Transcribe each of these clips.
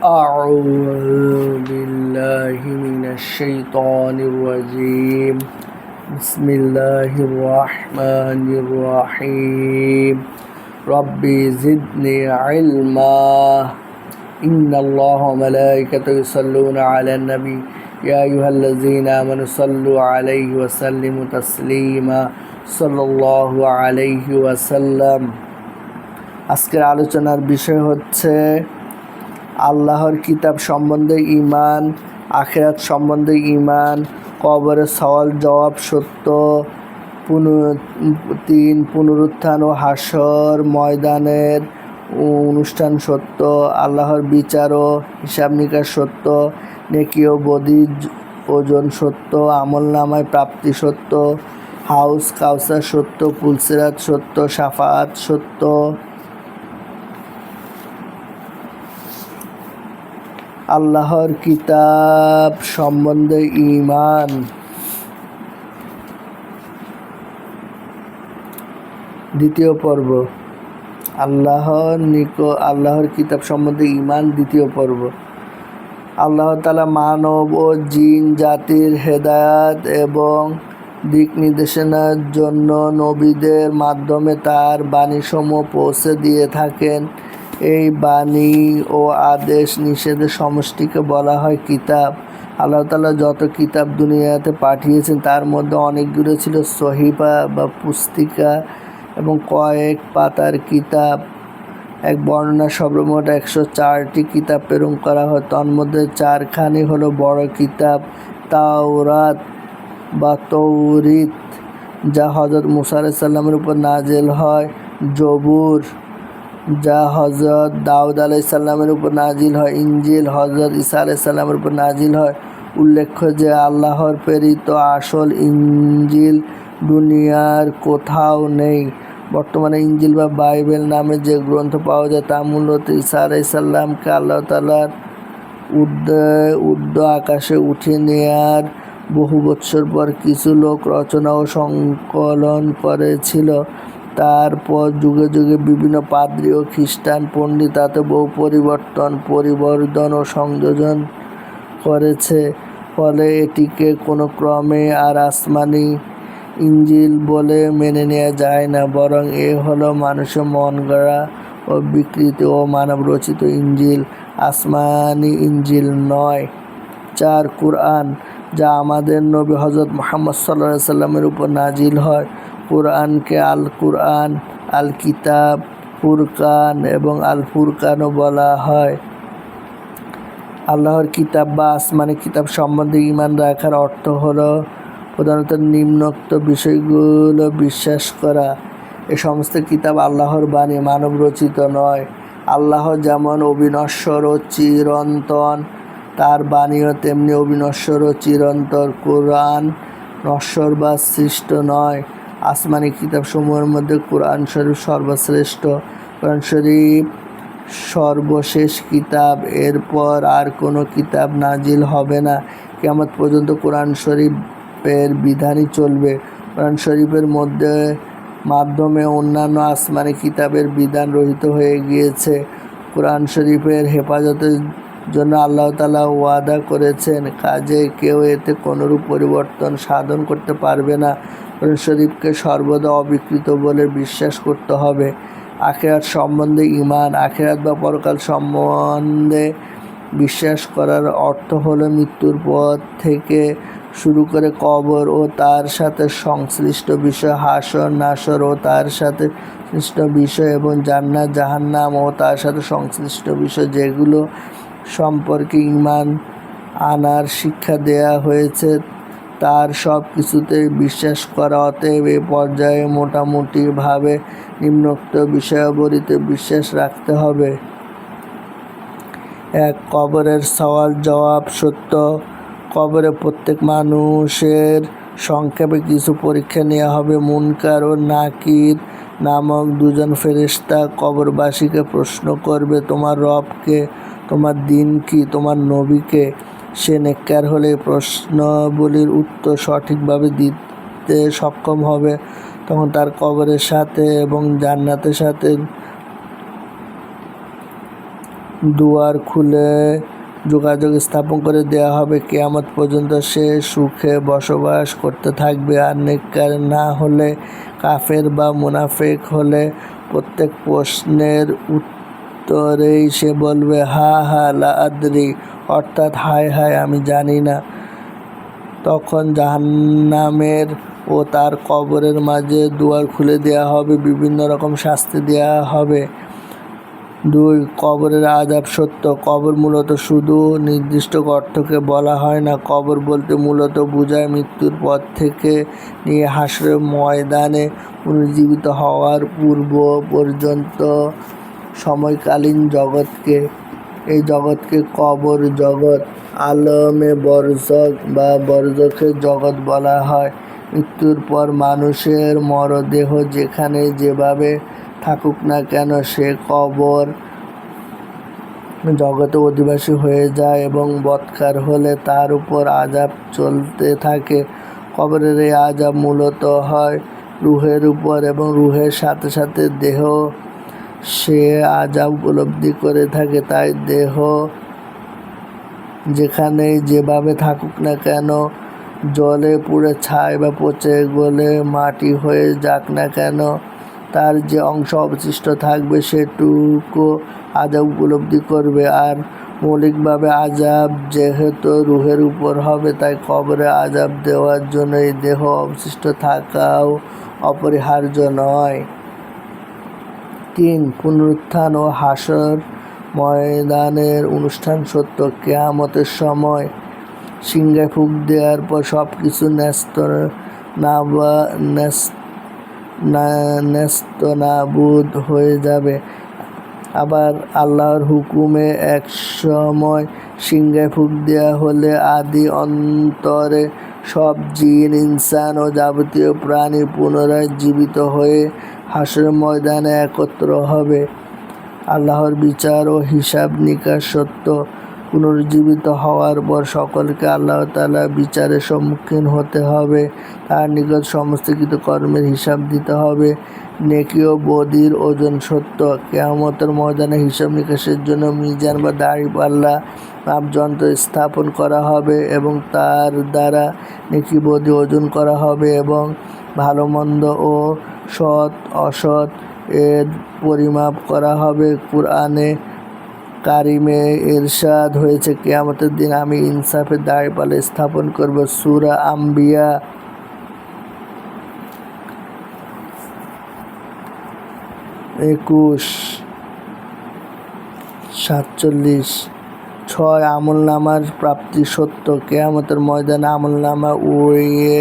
أعوذ بالله من الشيطان الرجيم بسم الله الرحمن الرحيم ربي زدني علما إن الله وملائكته يصلون على النبي يا أيها الذين آمنوا صلوا عليه وسلموا تسليما صلى الله عليه وسلم। আজকের আলোচনার বিষয় হচ্ছে আল্লাহর কিতাব সম্বন্ধে ঈমান, আখিরাত সম্বন্ধে ঈমান, কবরের সওয়াল জবাব সত্য, পুনরুত্থান ও হাসর ময়দানের অনুষ্ঠান সত্য, আল্লাহর বিচার ও হিসাব নিকাশ সত্য, নেকি ও বদির ওজন সত্য, আমলনামায় প্রাপ্তি সত্য, হাউস কাউসার সত্য, পুলসিরাত সত্য, শাফাআত সত্য। আল্লাহর কিতাব সম্বন্ধে ঈমান। দ্বিতীয় পর্ব, আল্লাহর কিতাব সম্বন্ধে ঈমান, দ্বিতীয় পর্ব। আল্লাহ তাআলা মানব ও জিন জাতির হেদায়াত এবং দিক নির্দেশনার জন্য নবীদের মাধ্যমে তার বাণীসমূহ পৌঁছে দিয়ে থাকেন। এই বাণী ও আদেশ নিষেধের সমষ্টিকে বলা হয় কিতাব। আল্লাহ তাআলা যত কিতাব দুনিয়াতে পাঠিয়েছেন তার মধ্যে অনেকগুলো ছিল সহিফা বা পুস্তিকা এবং কয়েক পাতার কিতাব। এক বর্ণনা সর্বমোট 104টি কিতাব প্রেরণ করা হয়। তন্মধ্যে 4খানি হলো বড় কিতাব, তাওরাত বা তৌরিত যা হযরত মুসা আলাইহিস সালামের উপর নাজিল হয়, জবুর যা হযরত দাউদ আলাইহিস সালামের উপর নাজিল হয়, ইনজিল হযরত ঈসা আলাইহিস সালামের উপর নাজিল হয়। উল্লেখ্য যে আল্লাহর প্রেরিত আসল ইনজিল দুনিয়ার কোথাও নেই। বর্তমানে ইনজিল বা বাইবেল নামে যে গ্রন্থ পাওয়া যায় তা মূলত ঈসা আলাইহিস সালামকে আল্লাহ তাআলার ঊর্ধ্ব আকাশে উঠিয়ে নেয়ার বহু বৎসর পর কিছু লোক রচনা ও সংকলন করেছিল। তারপর যুগে যুগে বিভিন্ন পাদ্রী ও খ্রিস্টান পণ্ডিত তাতে বহু পরিবর্ধন ও সংযোজন করেছে। ফলে এটিকে কোনো ক্রমে আর আসমানি ইনজিল বলে মেনে নেওয়া যায় না, বরং এ হলো মানুষের মন গড়া ও বিকৃত ও মানব রচিত ইনজিল, আসমানি ইনজিল নয়। 4. কুরআন, যা আমাদের নবী হযরত মুহাম্মদ সাল্লাল্লাহু আলাইহি সাল্লামের উপর নাজিল হয়। কুরআনকে আল কুরআন, আল কিতাব, ফুরকান এবং আল ফুরকানও বলা হয়। আল্লাহর কিতাব বা আসমানি কিতাব সম্বন্ধে ঈমান রাখার অর্থ হলো প্রধানত নিম্নোক্ত বিষয়গুলো বিশ্বাস করা: এ সমস্ত কিতাব আল্লাহর বাণী, মানব রচিত নয়। আল্লাহ যেমন অবিনশ্বর ও চিরন্তন, তার বাণীও তেমনি অবিনশ্বর ও চিরন্তন। কুরআন নশ্বর বা সৃষ্ট নয়। আসমানি কিতাবসমূহের মধ্যে কুরআন শরীফ সর্বশ্রেষ্ঠ। কুরআন শরীফ সর্বশেষ কিতাব, এরপর আর কোনো কিতাব নাজিল হবে না। কিয়ামত পর্যন্ত কুরআন শরীফের বিধানই চলবে। কুরআন শরীফের মাধ্যমে অন্যান্য আসমানি কিতাবের বিধান রহিত হয়ে গিয়েছে। কুরআন শরীফের হেফাজতের জন্য আল্লাহ তাআলা ওয়াদা করেছেন, কাজেই কেউ এতে কোনরূপ পরিবর্তন সাধন করতে পারবে না। কুরআন শরীফকে সর্বদা অবিকৃত বলে বিশ্বাস করতে হবে। আখিরাত সম্বন্ধে ঈমান, আখিরাত বা পরকাল সম্বন্ধে বিশ্বাস করার অর্থ হলো মৃত্যুর পর থেকে শুরু করে কবর ও তার সাথে সংশ্লিষ্ট বিষয়, হাসর নাসর ও তার সাথে সংশ্লিষ্ট বিষয় এবং জান্নাত জাহান্নাম ও তার সাথে সংশ্লিষ্ট বিষয়, যেগুলো সম্পর্কে ঈমান আনার শিক্ষা দেয়া হয়েছে তার সব কিছুতেই বিশ্বাস করা। অতএব এ পর্যায়ে মোটামুটিভাবে নিম্নোক্ত বিষয়াবলীতে বিশ্বাস রাখতে হবে: 1. কবরের সওয়াল জবাব সত্য। কবরে প্রত্যেক মানুষের সংক্ষেপে কিছু পরীক্ষা নেওয়া হবে। মুনকার ও নাকির নামক দুজন ফেরেশতা কবরবাসীকে প্রশ্ন করবে, তোমার রব কে, তোমার দিন কি, তোমার নবী কে? সে নেককার হলে প্রশ্নগুলির উত্তর সঠিকভাবে দিতে সক্ষম হবে। তখন তার কবরের সাথে এবং জান্নাতের সাথে দুয়ার খুলে যোগাযোগ স্থাপন করে দেওয়া হবে। কিয়ামত পর্যন্ত সে সুখে বসবাস করতে থাকবে। আর নেককার না হলে, কাফের বা মুনাফিক হলে প্রত্যেক প্রশ্নের উত্তরেই সে বলবে হা হা লা আদরি, অর্থাৎ হায় হায় আমি জানি না। তখন জাহান্নামের ও তার কবরের মাঝে দুয়ার খুলে দেওয়া হবে, বিভিন্ন রকম শাস্তি দেওয়া হবে। 2. কবরের আযাব সত্য। কবর মূলত শুধু নির্দিষ্ট গর্তকে বলা হয় না। কবর বলতে মূলত বোঝায় মৃত্যুর পর থেকে নিয়ে হাসরের ময়দানে পুনর্জীবিত হওয়ার পূর্ব পর্যন্ত সময়কালীন জগৎকে। এই জগৎকে কবর জগৎ, আলমে বরজখ বা বরজখের জগৎ বলা হয়। মৃত্যুর পর মানুষের মরদেহ যেখানে যেভাবে থাকুক না কেন, সে কবর জগতে অধিবাসী হয়ে যায় এবং বৎকার হলে তার উপর আযাব চলতে থাকে। কবরের এই আযাব মূলত হয় রূহের উপর এবং রূহের সাথে সাথে দেহ সে আযাব উপলব্ধি করে থাকে। তাই দেহ যেখানেই যেভাবে থাকুক না কেন, জলে পুড়ে ছাই বা পচে গলে মাটি হয়ে যাক না কেন, তার যে অংশ অবশিষ্ট থাকবে সেটুকু আযাব উপলব্ধি করবে। আর মৌলিকভাবে আযাব যেহেতু রূহের উপর হবে, তাই কবরে আযাব দেওয়ার জন্য এই দেহ অবশিষ্ট থাকাও অপরিহার্য নয়। 3. পুনরুত্থান ও হাসর ময়দানের অনুষ্ঠান সত্য। কিয়ামতের সময় সিংহায় ফুঁক দেওয়ার পর সব কিছু নেস্তনাবুদ হয়ে যাবে। আবার আল্লাহর হুকুমে এক সময় সিংহায় ফুঁক দেওয়া হলে আদি অন্তরে সব জিন, ইনসান ও যাবতীয় প্রাণী পুনরায় জীবিত হয়ে হাসরের ময়দানে একত্র হবে। আল্লাহর বিচার ও হিসাব নিকাশ সত্য। পুনর্জীবিত হওয়ার পর সকলকে আল্লাহ তাআলা বিচারের সম্মুখীন হতে হবে। তার নিকট সমস্ত কৃতকর্মের হিসাব দিতে হবে। নেকি ও বদির ওজন সত্য। কিয়ামতের ময়দানে হিসাব নিকাশের জন্য মিজান বা দাঁড়িপাল্লা মাপযন্ত্র স্থাপন করা হবে এবং তার দ্বারা নেকি বদি ওজন করা হবে এবং ভালো মন্দ ও সৎ অসৎ এর পরিমাপ করা হবে। কুরআনে কারিমে ইরশাদ হয়েছে, কিয়ামতের দিন আমি ইনসাফের দাঁড়িপাল্লা স্থাপন করব। সূরা আম্বিয়া 21:47। 6. আমলনামার প্রাপ্তি সত্য। কিয়ামতের ময়দানে আমলনামা উড়িয়ে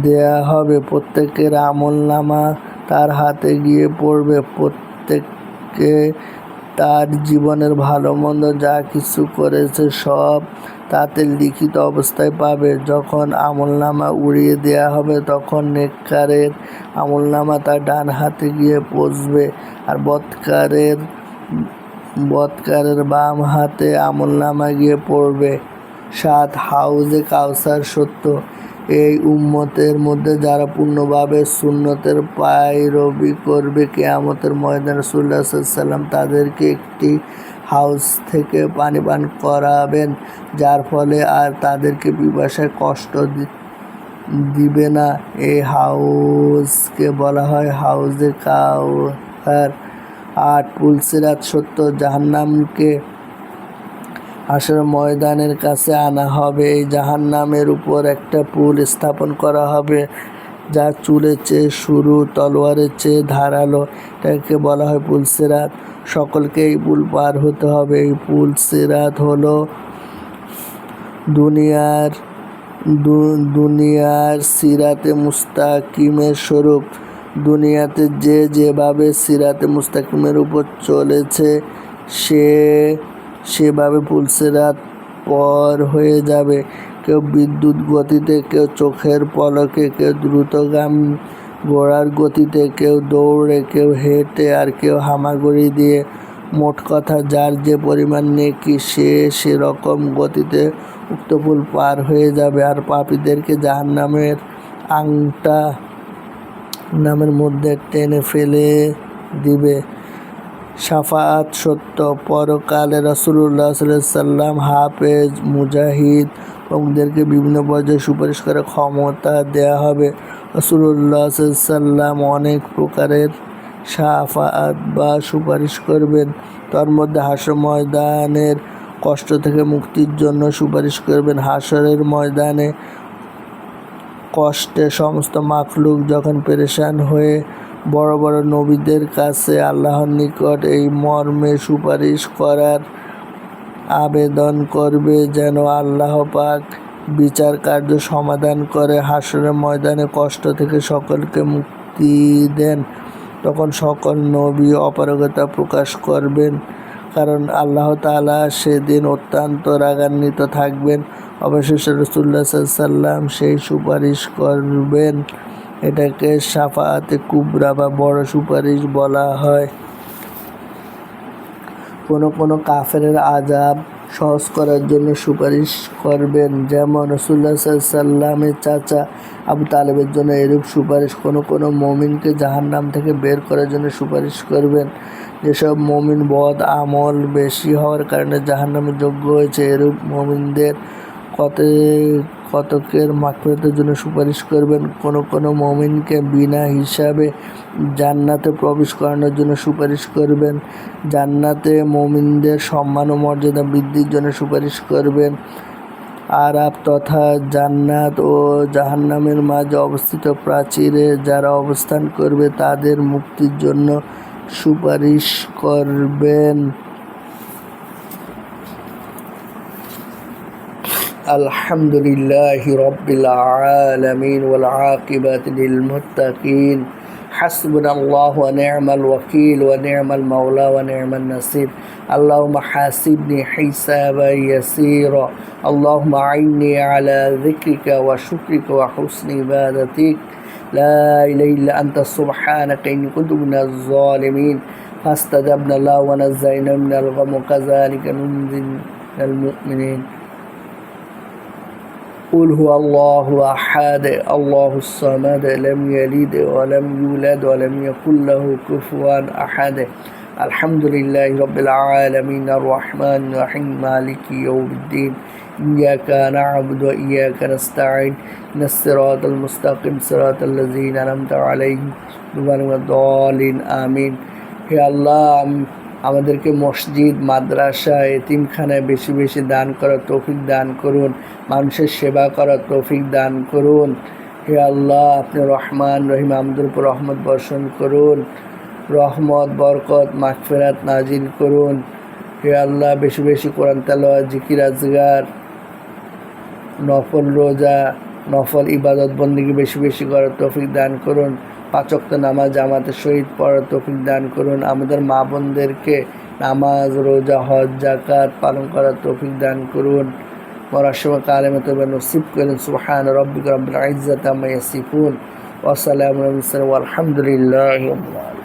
দেয়া হবে। প্রত্যেকের আমলনামা তার হাতে গিয়ে পড়বে। প্রত্যেককে তার জীবনের ভালো মন্দ যা কিছু করেছে সব তাতে লিখিত অবস্থায় পাবে। যখন আমলনামা উড়িয়ে দেয়া হবে তখন নেককারের আমলনামা তার ডান হাতে গিয়ে পৌঁছবে আর বদকারের বাম হাতে আমলনামা গিয়ে পড়বে। 7. হাউজে কাউসার সত্য। এই উম্মতের মধ্যে যারা পূর্ণভাবে সুন্নতের পায়রবি করবে, কিয়ামতের ময়দানে রাসূলুল্লাহ সাল্লাল্লাহু আলাইহি ওয়াসাল্লাম তাদেরকে একটি হাউজ থেকে পানি পান করাবেন, যার ফলে আর তাদেরকে পিপাসায় কষ্ট দিবে না। এই হাউজকে বলা হয় হাউজে কাউসার। 8. পুলসিরাত সত্য। জাহান্নামকে হাসরের ময়দানের কাছে আনা হবে। এই জাহান্নামের উপর একটা পুল স্থাপন করা হবে যা চুলের চেয়ে সরু, তলোয়ারের চেয়ে ধারালো। এটাকে বলা হয় পুলসিরাত। সকলকে এই পুল পার হতে হবে। এই পুলসিরাত হলো দুনিয়ার সিরাতে মুস্তাকিমের স্বরূপ। দুনিয়াতে যে যেভাবে সিরাতে মুস্তাকিমের উপর চলেছে সে সেভাবে পুলসিরাত পার হয়ে যাবে। কেউ বিদ্যুৎ গতিতে, কেউ চোখের পলকে, কেউ দ্রুতগামী ঘোড়ার গতিতে, কেউ দৌড়ে, কেউ হেঁটে আর কেউ হামাগুড়ি দিয়ে। মোট কথা, যার যে পরিমাণ নেকি সে সেরকম গতিতে উক্ত পুল পার হয়ে যাবে। আর পাপীদেরকে জাহান্নামের নামের মধ্যে টেনে ফেলে দিবে। শাফাআত সত্য। পরকালে রাসূলুল্লাহ সাল্লাল্লাহু আলাইহি সাল্লাম, হাফেজ, মুজাহিদ প্রমুখদেরকে বিভিন্ন পর্যায়ে সুপারিশ করার ক্ষমতা দেয়া হবে। রাসূলুল্লাহ সাল্লাল্লাহু আলাইহি সাল্লাম অনেক প্রকারের শাফাআত বা সুপারিশ করবেন। তার মধ্যে হাসর ময়দানের কষ্ট থেকে মুক্তির জন্য সুপারিশ করবেন। হাসরের ময়দানে কষ্টে সমস্ত মাখলুক যখন পেরেশান হয়ে বড় বড় নবীদের কাছে আল্লাহর নিকট এই মর্মে সুপারিশ করার আবেদন করবে যেন আল্লাহ পাক বিচার কার্য সমাধান করে হাসরের ময়দানে কষ্ট থেকে সকলকে মুক্তি দেন, তখন সকল নবী অপারগতা প্রকাশ করবেন, কারণ আল্লাহ তাআলা সেদিন অত্যন্ত রাগান্বিত থাকবেন। অবশেষে রাসূলুল্লাহ সাল্লাল্লাহু আলাইহি সাল্লাম সেই সুপারিশ করবেন। এটাকে শাফাআতে কুবরা বা বড় সুপারিশ বলা হয়। কোনো কাফেরের আযাব সহজ করার জন্য সুপারিশ করবেন, যেমন রাসূলুল্লাহ সাল্লাল্লাহু আলাইহি সাল্লামের চাচা আবু তালেবের জন্য এরূপ সুপারিশ। কোনো মুমিনকে জাহান্নাম থেকে বের করার জন্য সুপারিশ করবেন। যেসব মুমিন বদ আমল বেশি হওয়ার কারণে জাহান্নামের যোগ্য হয়েছে, এরূপ মুমিনদের কতকের মাগফিরাতের জন্য সুপারিশ করবেন। কোনো মুমিনকে বিনা হিসাবে জান্নাতে প্রবেশ করানোর জন্য সুপারিশ করবেন। জান্নাতে মুমিনদের সম্মান ও মর্যাদা বৃদ্ধির জন্য সুপারিশ করবেন। আরাফ তথা জান্নাত ও জাহান্নামের মাঝে অবস্থিত প্রাচীরে যারা অবস্থান করবে তাদের মুক্তির জন্য সুপারিশ করবেন। আলহামদুলিল্লাহি রাব্বিল আলামিন ওয়াল আকিবাতু লিল মুত্তাকিন। হাসবুনাল্লাহু ওয়া নি'মাল ওয়াকিল ওয়া নি'মাল মাওলা ওয়া নি'মান নাসির। আল্লাহুম্মা হাসিবনি হিসাবান ইয়াসীরা। আল্লাহুম্মা আইন্নি আলা যিকরিকা ওয়া শুকরিকা ওয়া হুসনি ইবাদাতিক। লা ইলাহা ইল্লা আনতা সুবহানাকা ইন্নী কুনতু মিনাজ জালিমিন। ফাস্তাজাবনা লাহু ওয়া নাজ্জায়নাহু মিনাল গাম ওয়া কাযালিকা নুনজিল মুমিনিন। قل هو الله أحد الله الصمد لم يلد ولم يولد ولم يكن له كفوا أحد. الحمد لله رب العالمين الرحمن الرحيم مالك يوم الدين إياك نعبد وإياك نستعين اهدنا الصراط المستقيم صراط الذين أنعمت عليهم غير الضالين آمين. হে আল্লাহ, আমাদেরকে মসজিদ, মাদ্রাসা, এতিমখানায় বেশি বেশি দান করার তৌফিক দান করুন। মানুষের সেবা করার তৌফিক দান করুন। হে আল্লাহ, আপনি রহমান রহিম, আমাদের উপর রহমত বর্ষণ করুন। রহমত, বরকত, মাগফিরাত নাজিল করুন। হে আল্লাহ, বেশি বেশি কোরআন তেলাওয়াত, জিকির, আজগার, নফল রোজা, নফল ইবাদত বন্দেগী বেশি বেশি করার তৌফিক দান করুন। 5 ওয়াক্ত নামাজ জামাতের সহিত পড়ার তৌফিক দান করুন। আমাদের মা বোনদেরকে নামাজ, রোজা, হজ, যাকাত পালন করার তৌফিক দান করুন। মরার সময় কালেমা তওবা নসিব করেন। সুবহান রাব্বিকা রাব্বিল ইজ্জাতি আম্মা ইয়াসিফুন ওয়া সালামুন আলাল মুরসালিন ওয়া আলহামদুলিল্লাহি রাব্বিল আলামিন।